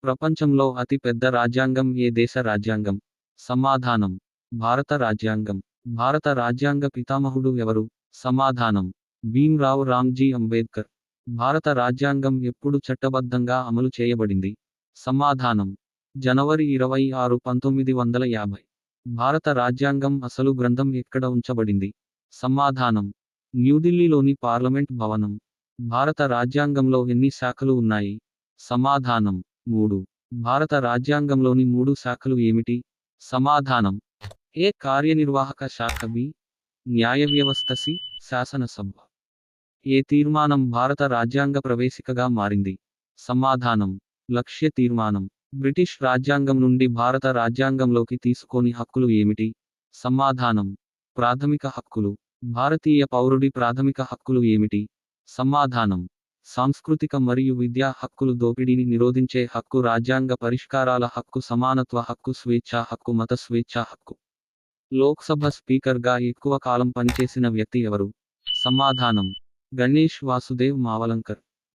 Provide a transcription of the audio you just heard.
ప్రపంచంలో అతి పెద్ద రాజ్యాంగం ఏ దేశ రాజ్యాంగం? సమాధానం: భారత రాజ్యాంగం. భారత రాజ్యాంగ పితామహుడు ఎవరు? సమాధానం: భీమ్రావ్ రామ్జీ అంబేద్కర్. భారత రాజ్యాంగం ఎప్పుడు చట్టబద్ధంగా అమలు చేయబడింది? సమాధానం: జనవరి 26, 1950. భారత రాజ్యాంగం అసలు గ్రంథం ఎక్కడ ఉంచబడింది? సమాధానం: న్యూఢిల్లీలోని పార్లమెంట్ భవనం. భారత రాజ్యాంగంలో ఎన్ని శాఖలు ఉన్నాయి? సమాధానం: 3. భారత రాజ్యాంగంలోని 3 శాఖలు ఏమిటి? సమాధానం: ఏ కార్యనిర్వాహక శాఖ, బి న్యాయ వ్యవస్థ, సి శాసనసభ. ఏ తీర్మానం భారత రాజ్యాంగ ప్రవేశికగా మారింది? సమాధానం: లక్ష్య తీర్మానం. బ్రిటిష్ రాజ్యాంగం నుండి భారత రాజ్యాంగంలోకి తీసుకోని హక్కులు ఏమిటి? సమాధానం: ప్రాథమిక హక్కులు. భారతీయ పౌరుడి ప్రాథమిక హక్కులు ఏమిటి? సమాధానం: సాంస్కృతిక మరియు విద్యా హక్కులు, దోపిడీని నిరోధించే హక్కు, రాజ్యాంగ పరిష్కారాల హక్కు, సమానత్వ హక్కు, స్వేచ్ఛా హక్కు, మత స్వేచ్ఛా హక్కు. లోక్సభ స్పీకర్గా ఎక్కువ కాలం పనిచేసిన వ్యక్తి ఎవరు? సమాధానం: గణేష్ వాసుదేవ్ మావలంకర్.